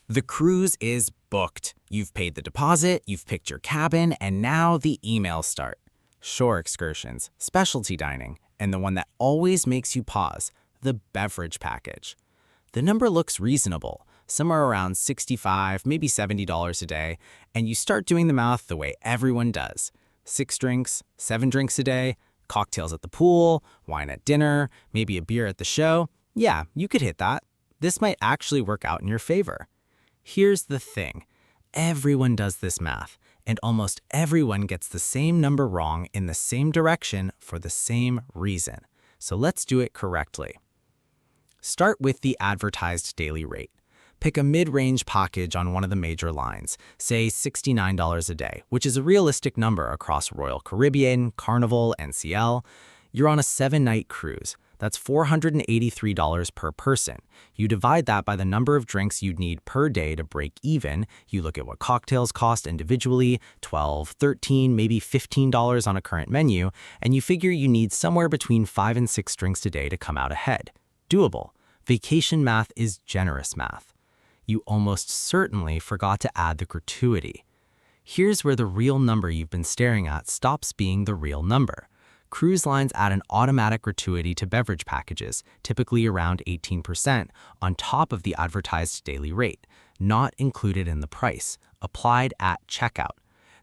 The cruise is booked. You've paid the deposit, you've picked your cabin, and now the emails start. Shore excursions, specialty dining, and the one that always makes you pause, the beverage package. The number looks reasonable, somewhere around $65, maybe $70 a day, and you start doing the math the way everyone does. 6 drinks, 7 drinks a day, cocktails at the pool, wine at dinner, maybe a beer at the show. Yeah, you could hit that. This might actually work out in your favor. Here's the thing. Everyone does this math, and almost everyone gets the same number wrong in the same direction for the same reason. So let's do it correctly. Start with the advertised daily rate. Pick a mid-range package on one of the major lines, say $69 a day, which is a realistic number across Royal Caribbean, Carnival, NCL. You're on a 7-night cruise. That's $483 per person. You divide that by the number of drinks you'd need per day to break even. You look at what cocktails cost individually, $12, $13, maybe $15 on a current menu, and you figure you need somewhere between 5 and 6 drinks a day to come out ahead. Doable. Vacation math is generous math. You almost certainly forgot to add the gratuity. Here's where the real number you've been staring at stops being the real number. Cruise lines add an automatic gratuity to beverage packages, typically around 18%, on top of the advertised daily rate, not included in the price, applied at checkout.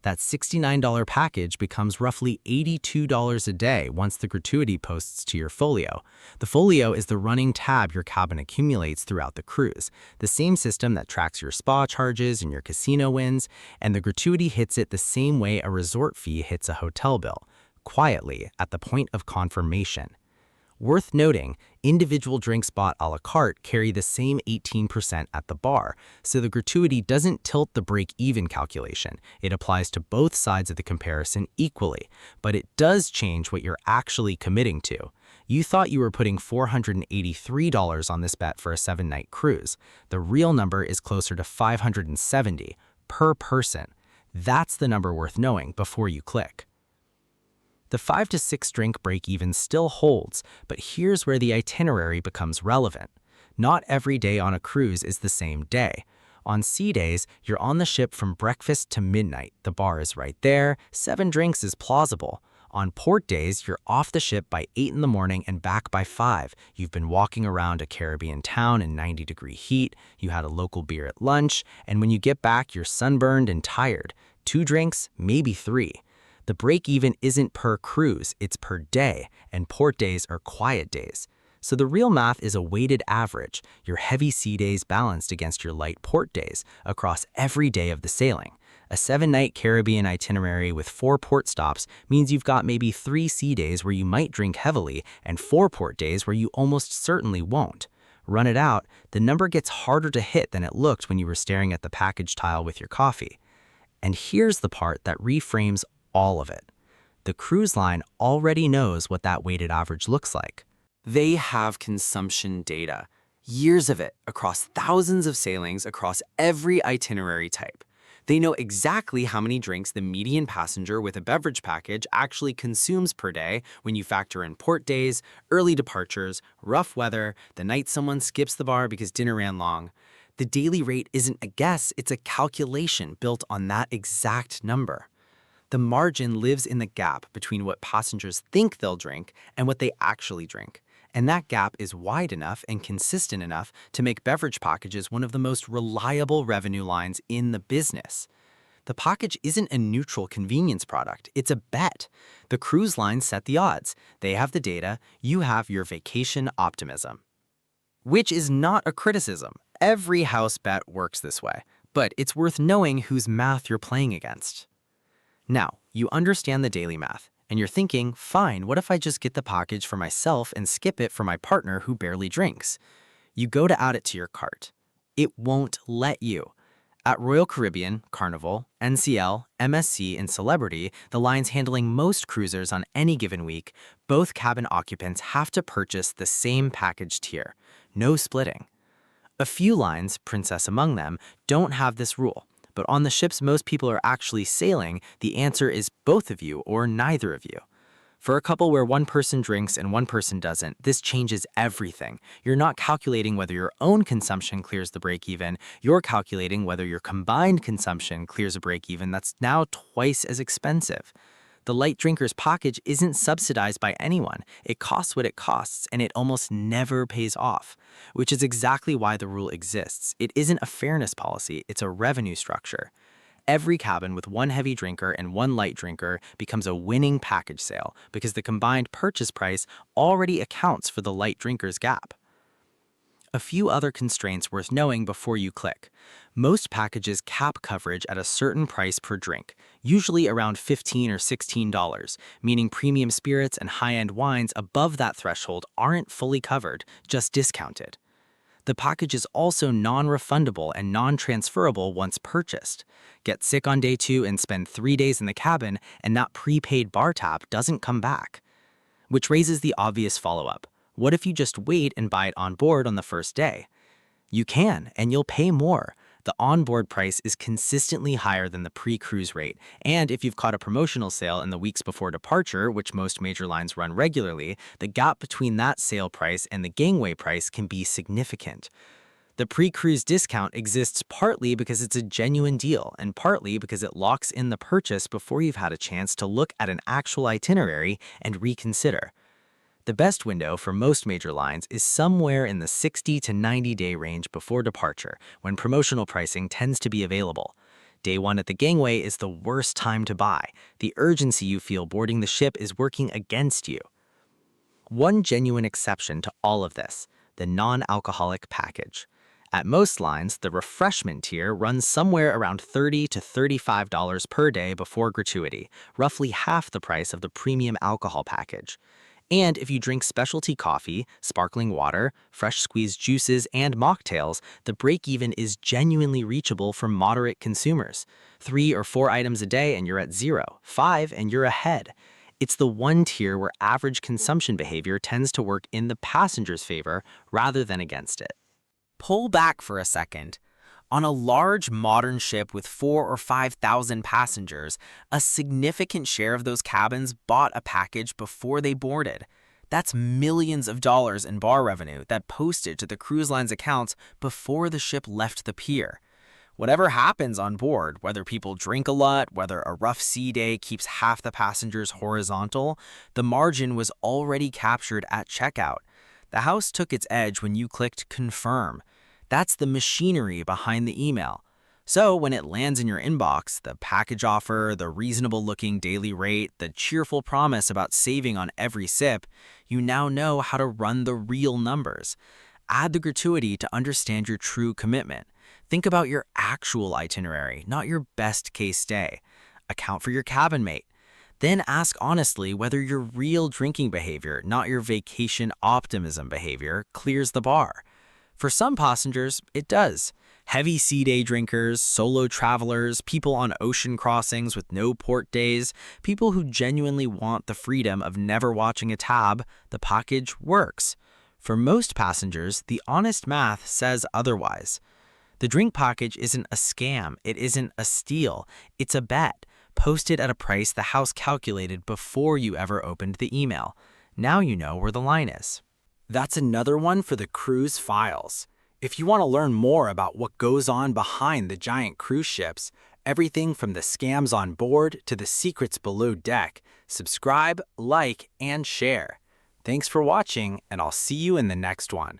That $69 package becomes roughly $82 a day once the gratuity posts to your folio. The folio is the running tab your cabin accumulates throughout the cruise, the same system that tracks your spa charges and your casino wins, and the gratuity hits it the same way a resort fee hits a hotel bill, quietly at the point of confirmation. Worth noting, individual drinks bought a la carte carry the same 18% at the bar, so the gratuity doesn't tilt the break-even calculation. It applies to both sides of the comparison equally, but it does change what you're actually committing to. You thought you were putting $483 on this bet for a 7-night cruise. The real number is closer to $570 per person. That's the number worth knowing before you click. The 5 to 6 drink break-even still holds, but here's where the itinerary becomes relevant. Not every day on a cruise is the same day. On sea days, you're on the ship from breakfast to midnight. The bar is right there. 7 drinks is plausible. On port days, you're off the ship by 8 in the morning and back by 5. You've been walking around a Caribbean town in 90-degree heat. You had a local beer at lunch, and when you get back, you're sunburned and tired. 2 drinks, maybe 3. The break-even isn't per cruise, it's per day, and port days are quiet days. So the real math is a weighted average, your heavy sea days balanced against your light port days across every day of the sailing. A 7-night Caribbean itinerary with 4 port stops means you've got maybe 3 sea days where you might drink heavily and 4 port days where you almost certainly won't. Run it out, the number gets harder to hit than it looked when you were staring at the package tile with your coffee. And here's the part that reframes all of it. The cruise line already knows what that weighted average looks like. They have consumption data, years of it, across thousands of sailings across every itinerary type. They know exactly how many drinks the median passenger with a beverage package actually consumes per day when you factor in port days, early departures, rough weather, the night someone skips the bar because dinner ran long. The daily rate isn't a guess, it's a calculation built on that exact number. The margin lives in the gap between what passengers think they'll drink and what they actually drink. And that gap is wide enough and consistent enough to make beverage packages one of the most reliable revenue lines in the business. The package isn't a neutral convenience product, it's a bet. The cruise lines set the odds. They have the data, you have your vacation optimism. Which is not a criticism. Every house bet works this way, but it's worth knowing whose math you're playing against. Now, you understand the daily math, and you're thinking, fine, what if I just get the package for myself and skip it for my partner who barely drinks? You go to add it to your cart. It won't let you. At Royal Caribbean, Carnival, NCL, MSC, and Celebrity, the lines handling most cruisers on any given week, both cabin occupants have to purchase the same package tier. No splitting. A few lines, Princess among them, don't have this rule. But on the ships most people are actually sailing, the answer is both of you or neither of you. For a couple where one person drinks and one person doesn't, this changes everything. You're not calculating whether your own consumption clears the break-even, you're calculating whether your combined consumption clears a break-even that's now twice as expensive. The light drinker's package isn't subsidized by anyone. It costs what it costs, and it almost never pays off, which is exactly why the rule exists. It isn't a fairness policy, it's a revenue structure. Every cabin with one heavy drinker and one light drinker becomes a winning package sale because the combined purchase price already accounts for the light drinker's gap. A few other constraints worth knowing before you click. Most packages cap coverage at a certain price per drink, usually around $15 or $16, meaning premium spirits and high-end wines above that threshold aren't fully covered, just discounted. The package is also non-refundable and non-transferable once purchased. Get sick on day 2 and spend 3 days in the cabin, and that prepaid bar tab doesn't come back. Which raises the obvious follow-up. What if you just wait and buy it on board on the first day? You can, and you'll pay more. The onboard price is consistently higher than the pre-cruise rate, and if you've caught a promotional sale in the weeks before departure, which most major lines run regularly, the gap between that sale price and the gangway price can be significant. The pre-cruise discount exists partly because it's a genuine deal, and partly because it locks in the purchase before you've had a chance to look at an actual itinerary and reconsider. The best window for most major lines is somewhere in the 60 to 90-day range before departure, when promotional pricing tends to be available. Day 1 at the gangway is the worst time to buy. The urgency you feel boarding the ship is working against you. One genuine exception to all of this, the non-alcoholic package. At most lines, the refreshment tier runs somewhere around $30 to $35 per day before gratuity, roughly half the price of the premium alcohol package. And if you drink specialty coffee, sparkling water, fresh squeezed juices, and mocktails, the break-even is genuinely reachable for moderate consumers. 3 or 4 items a day and you're at 0, 5 and you're ahead. It's the one tier where average consumption behavior tends to work in the passenger's favor rather than against it. Pull back for a second. On a large modern ship with 4,000 or 5,000 passengers, a significant share of those cabins bought a package before they boarded. That's millions of dollars in bar revenue that posted to the cruise line's accounts before the ship left the pier. Whatever happens on board, whether people drink a lot, whether a rough sea day keeps half the passengers horizontal, the margin was already captured at checkout. The house took its edge when you clicked confirm. That's the machinery behind the email. So when it lands in your inbox, the package offer, the reasonable-looking daily rate, the cheerful promise about saving on every sip, you now know how to run the real numbers. Add the gratuity to understand your true commitment. Think about your actual itinerary, not your best-case stay. Account for your cabin mate. Then ask honestly whether your real drinking behavior, not your vacation optimism behavior, clears the bar. For some passengers, it does. Heavy sea day drinkers, solo travelers, people on ocean crossings with no port days, people who genuinely want the freedom of never watching a tab, the package works. For most passengers, the honest math says otherwise. The drink package isn't a scam, it isn't a steal, it's a bet, posted at a price the house calculated before you ever opened the email. Now you know where the line is. That's another one for the cruise files. If you want to learn more about what goes on behind the giant cruise ships, everything from the scams on board to the secrets below deck, subscribe, like, and share. Thanks for watching, and I'll see you in the next one.